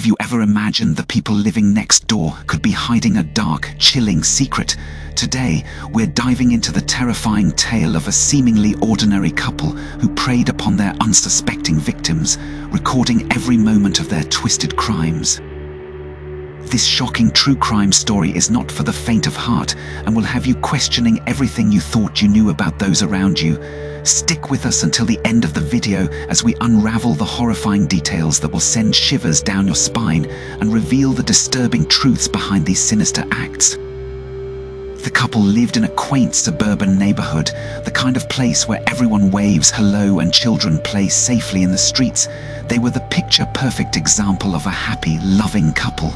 Have you ever imagined the people living next door could be hiding a dark, chilling secret? Today, we're diving into the terrifying tale of a seemingly ordinary couple who preyed upon their unsuspecting victims, recording every moment of their twisted crimes. This shocking true crime story is not for the faint of heart and will have you questioning everything you thought you knew about those around you. Stick with us until the end of the video as we unravel the horrifying details that will send shivers down your spine and reveal the disturbing truths behind these sinister acts. The couple lived in a quaint suburban neighborhood, the kind of place where everyone waves hello and children play safely in the streets. They were the picture-perfect example of a happy, loving couple.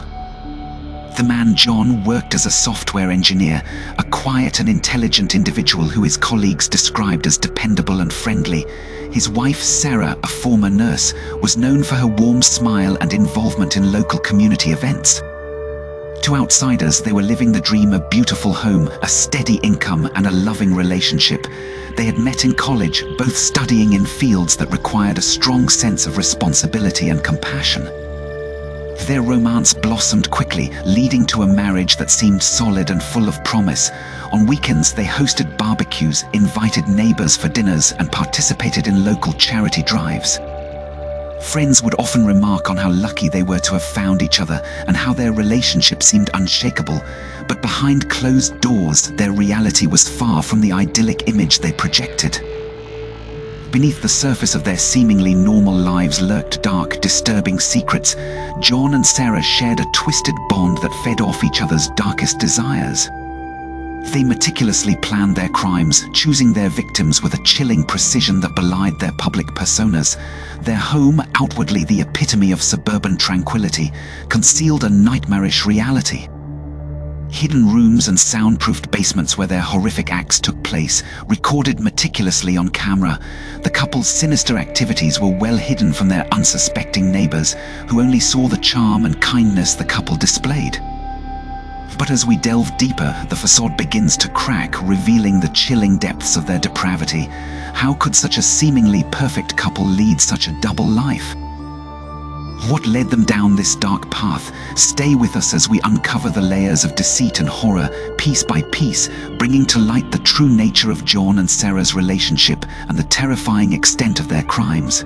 The man John worked as a software engineer, a quiet and intelligent individual who his colleagues described as dependable and friendly. His wife Sarah, a former nurse, was known for her warm smile and involvement in local community events. To outsiders, they were living the dream of a beautiful home, a steady income, and a loving relationship. They had met in college, both studying in fields that required a strong sense of responsibility and compassion. Their romance blossomed quickly, leading to a marriage that seemed solid and full of promise. On weekends, they hosted barbecues, invited neighbors for dinners, and participated in local charity drives. Friends would often remark on how lucky they were to have found each other and how their relationship seemed unshakable. But behind closed doors, their reality was far from the idyllic image they projected. Beneath the surface of their seemingly normal lives lurked dark, disturbing secrets. John and Sarah shared a twisted bond that fed off each other's darkest desires. They meticulously planned their crimes, choosing their victims with a chilling precision that belied their public personas. Their home, outwardly the epitome of suburban tranquility, concealed a nightmarish reality. Hidden rooms and soundproofed basements where their horrific acts took place, recorded meticulously on camera. The couple's sinister activities were well hidden from their unsuspecting neighbors, who only saw the charm and kindness the couple displayed. But as we delve deeper, the facade begins to crack, revealing the chilling depths of their depravity. How could such a seemingly perfect couple lead such a double life? What led them down this dark path? Stay with us as we uncover the layers of deceit and horror, piece by piece, bringing to light the true nature of John and Sarah's relationship and the terrifying extent of their crimes.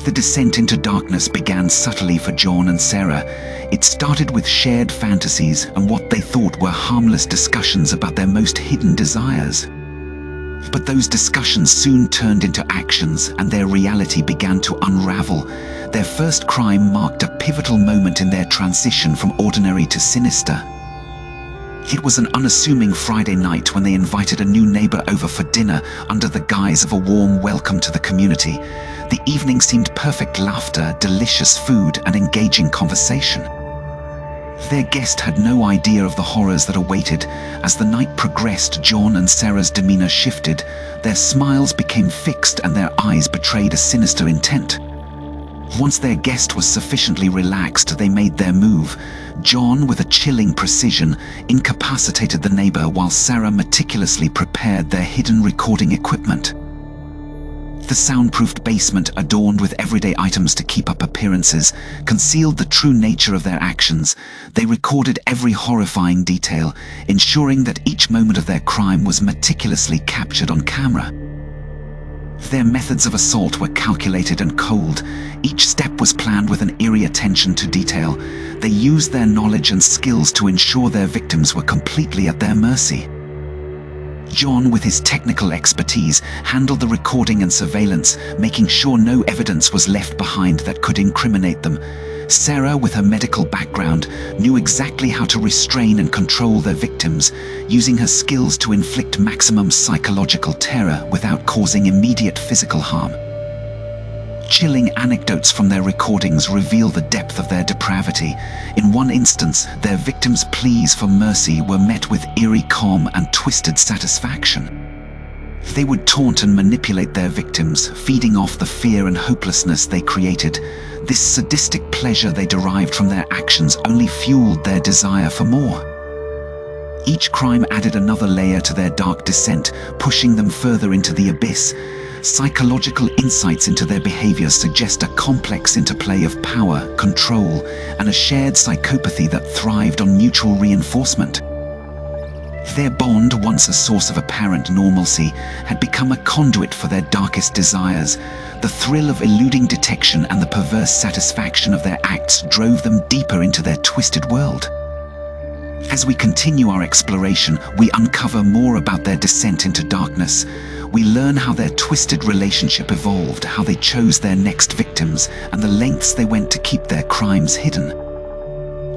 The descent into darkness began subtly for John and Sarah. It started with shared fantasies and what they thought were harmless discussions about their most hidden desires. But those discussions soon turned into actions, and their reality began to unravel. Their first crime marked a pivotal moment in their transition from ordinary to sinister. It was an unassuming Friday night when they invited a new neighbor over for dinner under the guise of a warm welcome to the community. The evening seemed perfect: laughter, delicious food, and engaging conversation. Their guest had no idea of the horrors that awaited. As the night progressed, John and Sarah's demeanor shifted. Their smiles became fixed and their eyes betrayed a sinister intent. Once their guest was sufficiently relaxed, they made their move. John, with a chilling precision, incapacitated the neighbor while Sarah meticulously prepared their hidden recording equipment. The soundproofed basement, adorned with everyday items to keep up appearances, concealed the true nature of their actions. They recorded every horrifying detail, ensuring that each moment of their crime was meticulously captured on camera. Their methods of assault were calculated and cold. Each step was planned with an eerie attention to detail. They used their knowledge and skills to ensure their victims were completely at their mercy. John, with his technical expertise, handled the recording and surveillance, making sure no evidence was left behind that could incriminate them. Sarah, with her medical background, knew exactly how to restrain and control their victims, using her skills to inflict maximum psychological terror without causing immediate physical harm. Chilling anecdotes from their recordings reveal the depth of their depravity. In one instance, their victims' pleas for mercy were met with eerie calm and twisted satisfaction. They would taunt and manipulate their victims, feeding off the fear and hopelessness they created. This sadistic pleasure they derived from their actions only fueled their desire for more. Each crime added another layer to their dark descent, pushing them further into the abyss. psychological insights into their behaviors suggest a complex interplay of power, control, and a shared psychopathy that thrived on mutual reinforcement. Their bond, once a source of apparent normalcy, had become a conduit for their darkest desires. The thrill of eluding detection and the perverse satisfaction of their acts drove them deeper into their twisted world. As we continue our exploration, we uncover more about their descent into darkness. We learn how their twisted relationship evolved, how they chose their next victims, and the lengths they went to keep their crimes hidden.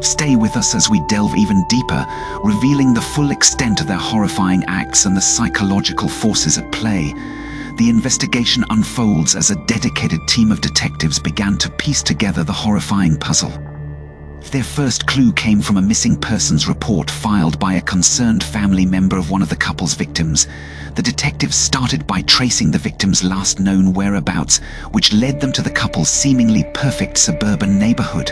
Stay with us as we delve even deeper, revealing the full extent of their horrifying acts and the psychological forces at play. The investigation unfolds as a dedicated team of detectives began to piece together the horrifying puzzle. Their first clue came from a missing persons report filed by a concerned family member of one of the couple's victims. The detectives started by tracing the victim's last known whereabouts, which led them to the couple's seemingly perfect suburban neighborhood.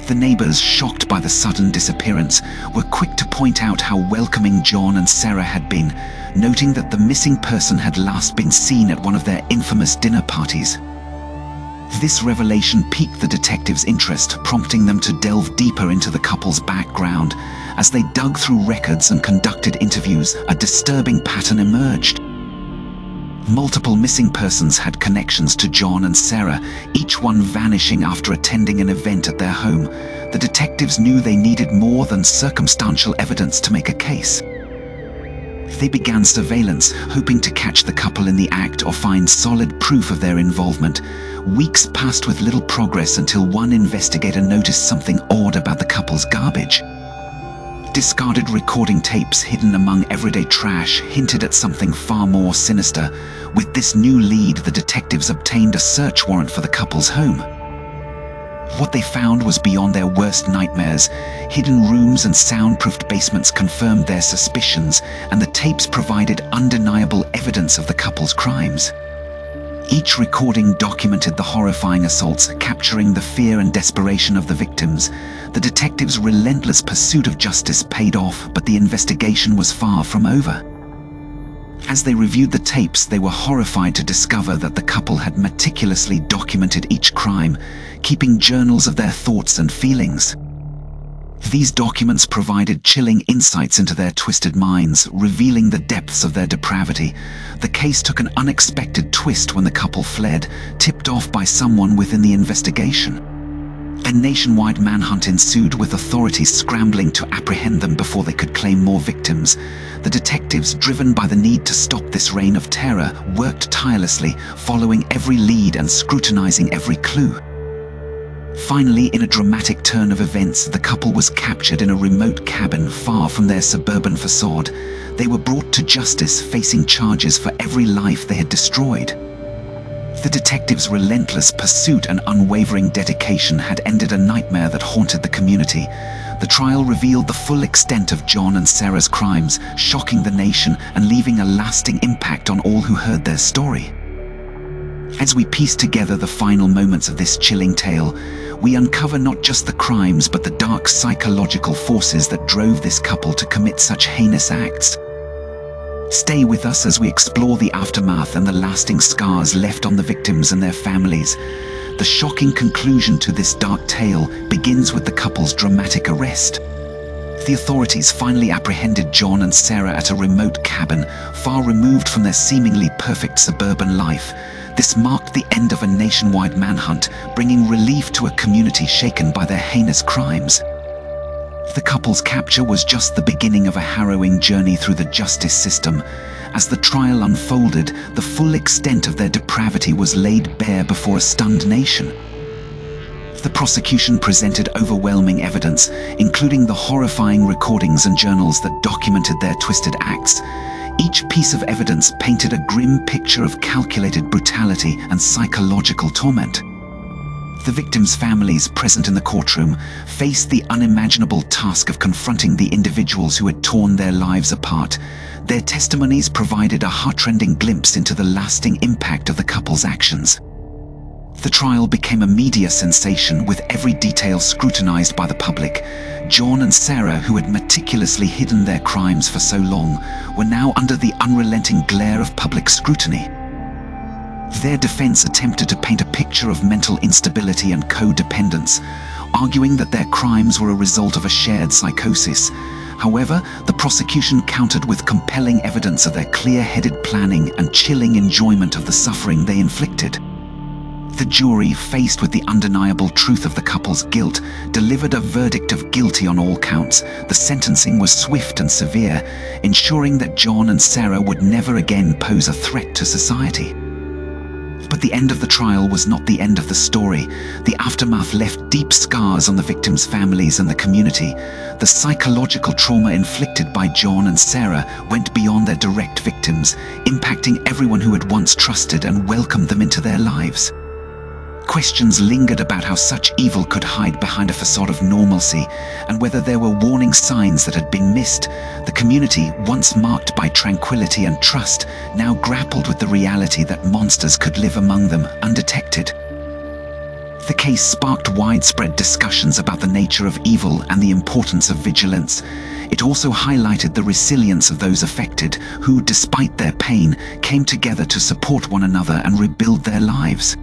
The neighbors, shocked by the sudden disappearance, were quick to point out how welcoming John and Sarah had been, noting that the missing person had last been seen at one of their infamous dinner parties. This revelation piqued the detectives' interest, prompting them to delve deeper into the couple's background. As they dug through records and conducted interviews, a disturbing pattern emerged. Multiple missing persons had connections to John and Sarah, each one vanishing after attending an event at their home. The detectives knew they needed more than circumstantial evidence to make a case. They began surveillance, hoping to catch the couple in the act or find solid proof of their involvement. Weeks passed with little progress until one investigator noticed something odd about the couple's garbage. Discarded recording tapes hidden among everyday trash hinted at something far more sinister. With this new lead, the detectives obtained a search warrant for the couple's home. What they found was beyond their worst nightmares. Hidden rooms and soundproofed basements confirmed their suspicions, and the tapes provided undeniable evidence of the couple's crimes. Each recording documented the horrifying assaults, capturing the fear and desperation of the victims. The detectives' relentless pursuit of justice paid off, but the investigation was far from over. As they reviewed the tapes, they were horrified to discover that the couple had meticulously documented each crime, keeping journals of their thoughts and feelings. These documents provided chilling insights into their twisted minds, revealing the depths of their depravity. The case took an unexpected twist when the couple fled, tipped off by someone within the investigation. A nationwide manhunt ensued, with authorities scrambling to apprehend them before they could claim more victims. The detectives, driven by the need to stop this reign of terror, worked tirelessly, following every lead and scrutinizing every clue. Finally, in a dramatic turn of events, the couple was captured in a remote cabin far from their suburban facade. They were brought to justice, facing charges for every life they had destroyed. The detectives' relentless pursuit and unwavering dedication had ended a nightmare that haunted the community. The trial revealed the full extent of John and Sarah's crimes, shocking the nation and leaving a lasting impact on all who heard their story. As we piece together the final moments of this chilling tale, we uncover not just the crimes but the dark psychological forces that drove this couple to commit such heinous acts. Stay with us as we explore the aftermath and the lasting scars left on the victims and their families. The shocking conclusion to this dark tale begins with the couple's dramatic arrest. The authorities finally apprehended John and Sarah at a remote cabin, far removed from their seemingly perfect suburban life. This marked the end of a nationwide manhunt, bringing relief to a community shaken by their heinous crimes. The couple's capture was just the beginning of a harrowing journey through the justice system. As the trial unfolded, the full extent of their depravity was laid bare before a stunned nation. The prosecution presented overwhelming evidence, including the horrifying recordings and journals that documented their twisted acts. Each piece of evidence painted a grim picture of calculated brutality and psychological torment. The victims' families present in the courtroom faced the unimaginable task of confronting the individuals who had torn their lives apart. Their testimonies provided a heartrending glimpse into the lasting impact of the couple's actions. The trial became a media sensation, with every detail scrutinized by the public. John and Sarah, who had meticulously hidden their crimes for so long, were now under the unrelenting glare of public scrutiny. Their defense attempted to paint a picture of mental instability and codependence, arguing that their crimes were a result of a shared psychosis. However, the prosecution countered with compelling evidence of their clear-headed planning and chilling enjoyment of the suffering they inflicted. The jury, faced with the undeniable truth of the couple's guilt, delivered a verdict of guilty on all counts. The sentencing was swift and severe, ensuring that John and Sarah would never again pose a threat to society. But the end of the trial was not the end of the story. The aftermath left deep scars on the victims' families and the community. The psychological trauma inflicted by John and Sarah went beyond their direct victims, impacting everyone who had once trusted and welcomed them into their lives. Questions lingered about how such evil could hide behind a facade of normalcy, and whether there were warning signs that had been missed. The community, once marked by tranquility and trust, now grappled with the reality that monsters could live among them undetected. The case sparked widespread discussions about the nature of evil and the importance of vigilance. It also highlighted the resilience of those affected, who, despite their pain, came together to support one another and rebuild their lives.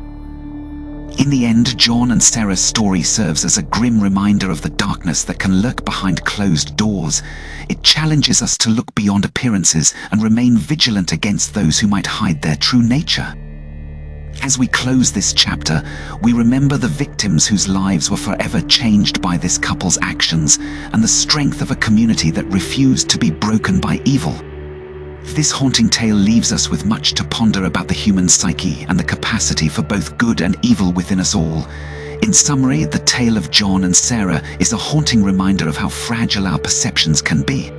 In the end, John and Sarah's story serves as a grim reminder of the darkness that can lurk behind closed doors. It challenges us to look beyond appearances and remain vigilant against those who might hide their true nature. As we close this chapter, we remember the victims whose lives were forever changed by this couple's actions, and the strength of a community that refused to be broken by evil. This haunting tale leaves us with much to ponder about the human psyche and the capacity for both good and evil within us all. In summary, the tale of John and Sarah is a haunting reminder of how fragile our perceptions can be.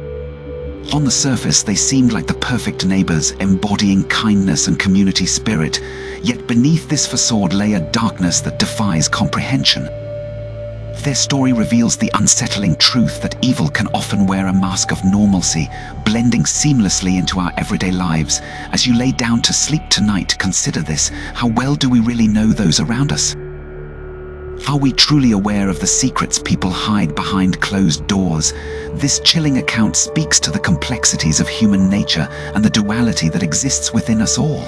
On the surface, they seemed like the perfect neighbors, embodying kindness and community spirit, yet beneath this facade lay a darkness that defies comprehension. Their story reveals the unsettling truth that evil can often wear a mask of normalcy, blending seamlessly into our everyday lives. As you lay down to sleep tonight, consider this: how well do we really know those around us? Are we truly aware of the secrets people hide behind closed doors? This chilling account speaks to the complexities of human nature and the duality that exists within us all.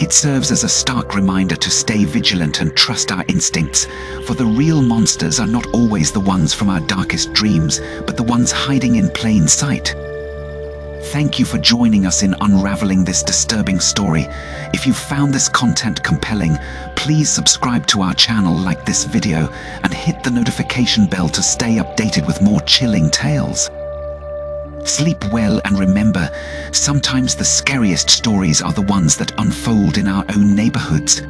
It serves as a stark reminder to stay vigilant and trust our instincts, for the real monsters are not always the ones from our darkest dreams, but the ones hiding in plain sight. Thank you for joining us in unraveling this disturbing story. If you found this content compelling, please subscribe to our channel, like this video, and hit the notification bell to stay updated with more chilling tales. Sleep well, and remember, sometimes the scariest stories are the ones that unfold in our own neighborhoods.